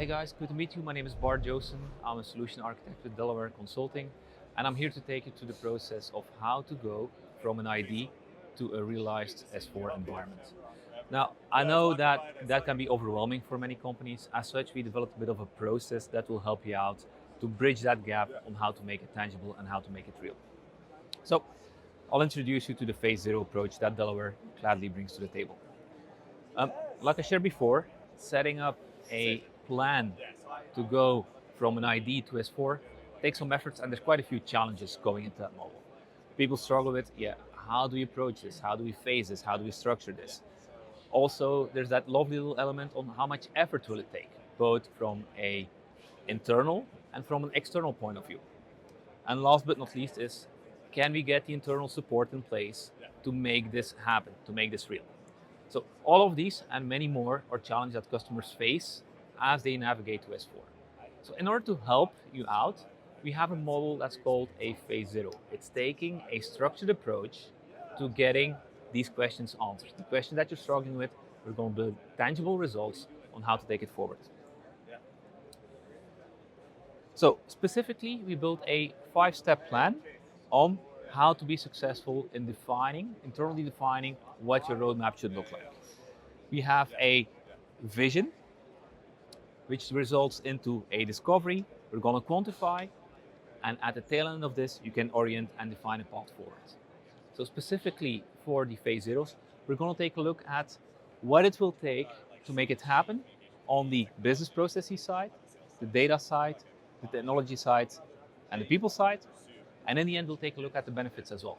Hey guys, good to meet you. My name is Bart Josson. I'm a solution architect with Delaware Consulting, and I'm here to take you to the process of how to go from an ID to a realized S4 environment. Now, I know that can be overwhelming for many companies. As such, we developed a bit of a process that will help you out to bridge that gap on how to make it tangible and how to make it real. So, I'll introduce you to the phase zero approach that Delaware gladly brings to the table. Like I shared before, setting up a plan to go from an ID to S4 takes some efforts, and there's quite a few challenges going into that model. People struggle with, how do we approach this? How do we phase this? How do we structure this? Also, there's that lovely little element on how much effort will it take, both from a internal and from an external point of view. And last but not least is, can we get the internal support in place to make this happen, to make this real? So all of these and many more are challenges that customers face as they navigate to S4. So in order to help you out, we have a model that's called a phase zero. It's taking a structured approach to getting these questions answered. The question that you're struggling with, we're going to build tangible results on how to take it forward. So specifically, we built a 5-step plan on how to be successful in internally defining what your roadmap should look like. We have a vision, which results into a discovery. We're going to quantify, and at the tail end of this, you can orient and define a path forward. So specifically for the phase zeros, we're going to take a look at what it will take to make it happen on the business processes side, the data side, the technology side, and the people side. And in the end, we'll take a look at the benefits as well.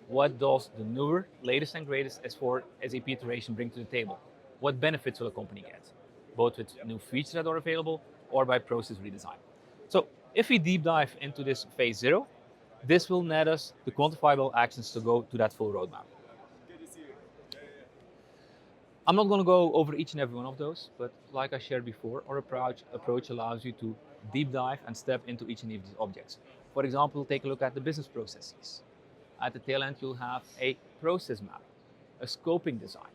What does the newer, latest and greatest S4 SAP iteration bring to the table? What benefits will a company get? Both with new features that are available or by process redesign. So if we deep dive into this phase zero, this will net us the quantifiable actions to go to that full roadmap. I'm not going to go over each and every one of those, but like I shared before, our approach allows you to deep dive and step into each and every of these objects. For example, we'll take a look at the business processes. At the tail end, you'll have a process map, a scoping design.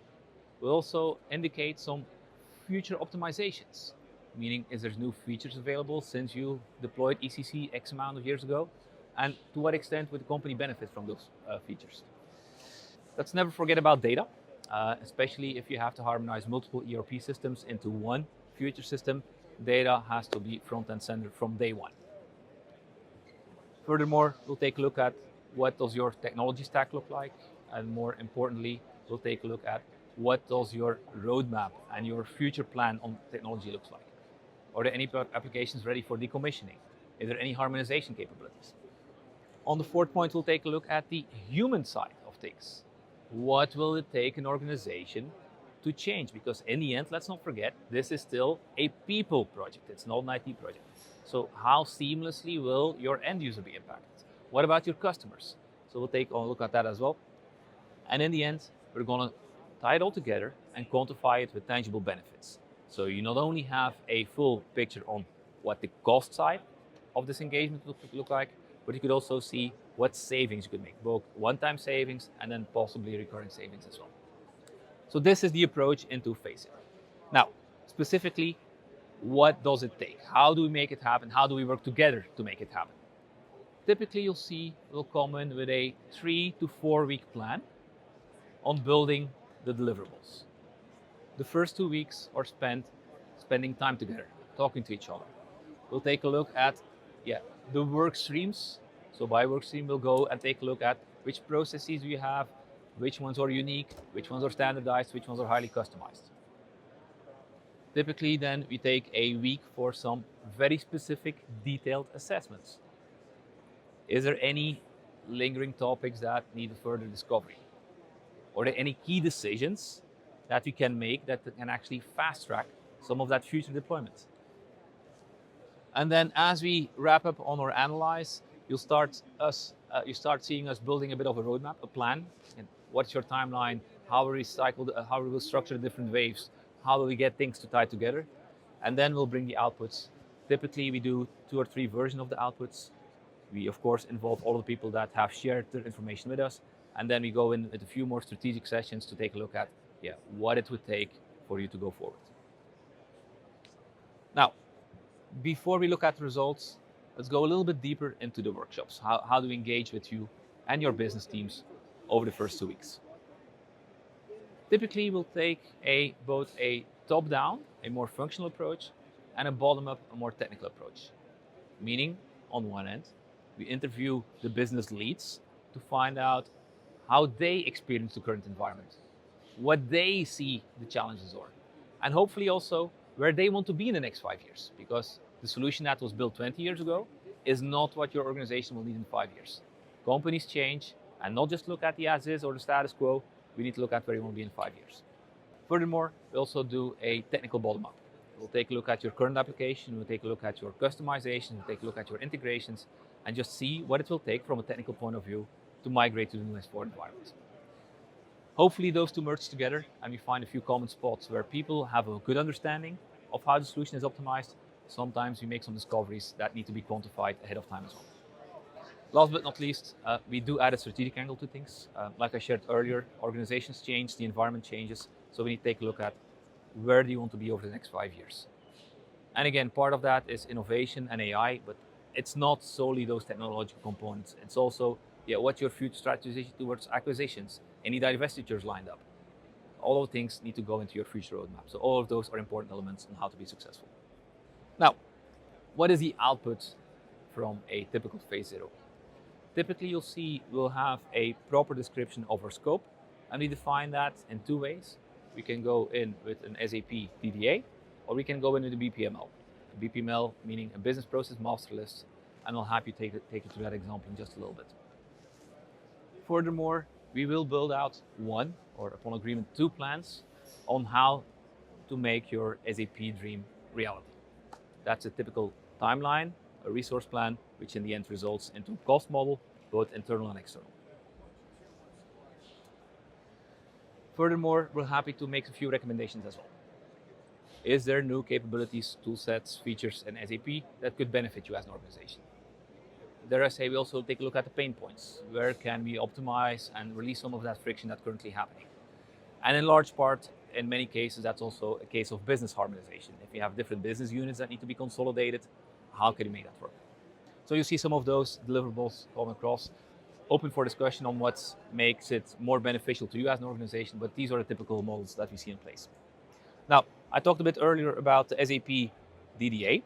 We'll also indicate some future optimizations, meaning is there new features available since you deployed ECC X amount of years ago, and to what extent would the company benefit from those features. Let's never forget about data, especially if you have to harmonize multiple ERP systems into one future system. Data has to be front and center from day one. Furthermore, we'll take a look at what does your technology stack look like, and more importantly, we'll take a look at what does your roadmap and your future plan on technology looks like. Are there any applications ready for decommissioning? Is there any harmonization capabilities? On the fourth point, we'll take a look at the human side of things. What will it take an organization to change? Because in the end, let's not forget, this is still a people project. It's not an IT project. So how seamlessly will your end user be impacted? What about your customers? So we'll take a look at that as well. And in the end, we're going to tie it all together and quantify it with tangible benefits. So you not only have a full picture on what the cost side of this engagement look like, but you could also see what savings you could make, both one-time savings and then possibly recurring savings as well. So this is the approach into phase zero. Now, specifically, what does it take? How do we make it happen? How do we work together to make it happen? Typically, you'll see we'll come in with a 3 to 4 week plan on building the deliverables. The first 2 weeks are spending time together, talking to each other. We'll take a look at the work streams. So by work stream, we'll go and take a look at which processes we have, which ones are unique, which ones are standardized, which ones are highly customized. Typically, then we take a week for some very specific, detailed assessments. Is there any lingering topics that need further discovery? Are there any key decisions that we can make that can actually fast track some of that future deployment? And then as we wrap up on our analyze, you start seeing us building a bit of a roadmap, a plan. And what's your timeline? How will we how we will structure the different waves? How will we get things to tie together? And then we'll bring the outputs. Typically, we do 2 or 3 versions of the outputs. We, of course, involve all the people that have shared their information with us. And then we go in with a few more strategic sessions to take a look at what it would take for you to go forward. Now, before we look at the results, let's go a little bit deeper into the workshops. How do we engage with you and your business teams over the first 2 weeks? Typically, we'll take both a top-down, a more functional approach, and a bottom-up, a more technical approach. Meaning, on one end, we interview the business leads to find out how they experience the current environment, what they see the challenges are, and hopefully also where they want to be in the next 5 years, because the solution that was built 20 years ago is not what your organization will need in 5 years. Companies change, and not just look at the as is or the status quo, we need to look at where you want to be in 5 years. Furthermore, we also do a technical bottom-up. We'll take a look at your current application, we'll take a look at your customization, we'll take a look at your integrations, and just see what it will take from a technical point of view to migrate to the new S4 environment. Hopefully those two merge together and we find a few common spots where people have a good understanding of how the solution is optimized. Sometimes we make some discoveries that need to be quantified ahead of time as well. Last but not least, we do add a strategic angle to things. Like I shared earlier, organizations change, the environment changes, so we need to take a look at where do you want to be over the next 5 years. And again, part of that is innovation and AI, but it's not solely those technological components. It's also, what's your future strategy towards acquisitions? Any divestitures lined up? All of things need to go into your future roadmap. So all of those are important elements on how to be successful. Now, what is the output from a typical phase 0? Typically, you'll see we'll have a proper description of our scope, and we define that in 2 ways. We can go in with an SAP DDA, or we can go in with a BPML. A BPML meaning a business process master list, and I'll have you take you through that example in just a little bit. Furthermore, we will build out 1, or upon agreement 2 plans on how to make your SAP dream reality. That's a typical timeline, a resource plan, which in the end results into a cost model, both internal and external. Furthermore, we're happy to make a few recommendations as well. Is there new capabilities, tool sets, features in SAP that could benefit you as an organization? Dare I say, we also take a look at the pain points. Where can we optimize and release some of that friction that's currently happening? And in large part, in many cases, that's also a case of business harmonization. If you have different business units that need to be consolidated, how can you make that work? So you see some of those deliverables come across. Open for discussion on what makes it more beneficial to you as an organization, but these are the typical models that we see in place. Now, I talked a bit earlier about the SAP DDA.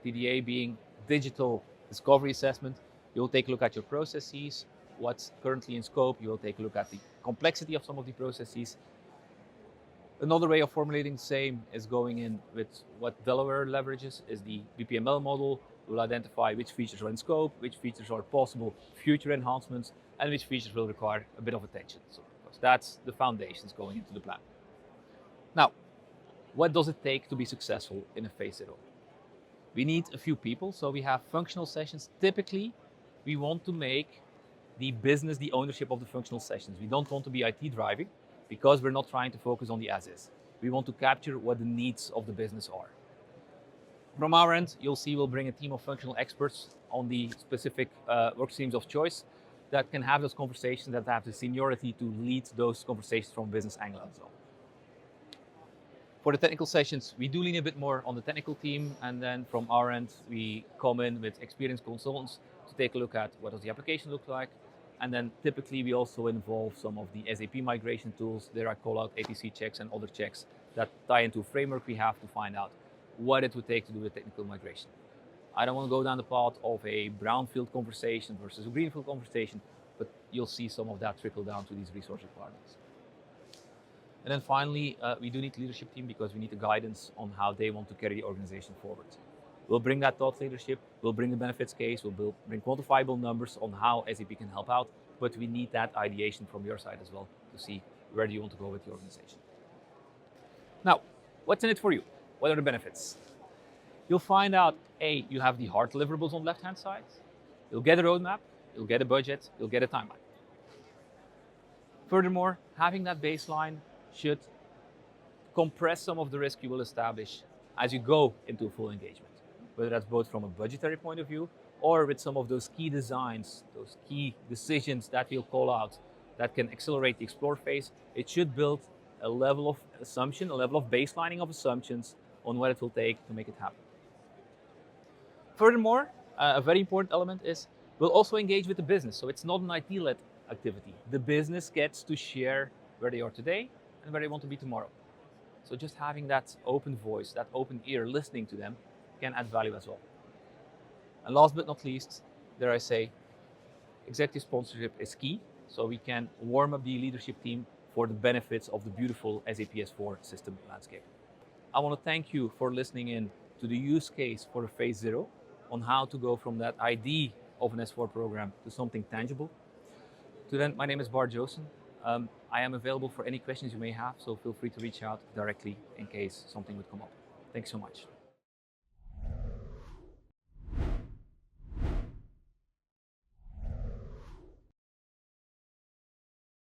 DDA being digital discovery assessment. You'll take a look at your processes, what's currently in scope. You will take a look at the complexity of some of the processes. Another way of formulating the same is going in with what Delaware leverages is the BPML model. We'll identify which features are in scope, which features are possible future enhancements, and which features will require a bit of attention. So because that's the foundations going into the plan. Now, what does it take to be successful in a phase 0? We need a few people, so we have functional sessions. Typically, we want to make the business the ownership of the functional sessions. We don't want to be IT driving because we're not trying to focus on the as-is. We want to capture what the needs of the business are. From our end, you'll see we'll bring a team of functional experts on the specific work streams of choice that can have those conversations, that have the seniority to lead those conversations from a business angle as well. For the technical sessions, we do lean a bit more on the technical team, and then from our end, we come in with experienced consultants to take a look at what does the application look like. And then typically we also involve some of the SAP migration tools. There I call out ATC checks and other checks that tie into a framework we have to find out what it would take to do a technical migration. I don't want to go down the path of a brownfield conversation versus a greenfield conversation, but you'll see some of that trickle down to these resource requirements. And then finally, we do need a leadership team because we need the guidance on how they want to carry the organization forward. We'll bring that thought leadership, we'll bring the benefits case, we'll bring quantifiable numbers on how SAP can help out, but we need that ideation from your side as well to see where do you want to go with the organization. Now, what's in it for you? What are the benefits? You'll find out, you have the hard deliverables on the left-hand side, you'll get a roadmap, you'll get a budget, you'll get a timeline. Furthermore, having that baseline should compress some of the risk you will establish as you go into full engagement, whether that's both from a budgetary point of view or with some of those key designs, those key decisions that we'll call out that can accelerate the explore phase. It should build a level of assumption, a level of baselining of assumptions on what it will take to make it happen. Furthermore, a very important element is we'll also engage with the business. So it's not an IT-led activity. The business gets to share where they are today and where they want to be tomorrow. So just having that open voice, that open ear, listening to them can add value as well. And last but not least, dare I say, executive sponsorship is key. So we can warm up the leadership team for the benefits of the beautiful SAP S4 system landscape. I want to thank you for listening in to the use case for phase 0 on how to go from that idea of an S4 program to something tangible. To then, my name is Bart Josson. I am available for any questions you may have, so feel free to reach out directly in case something would come up. Thanks so much.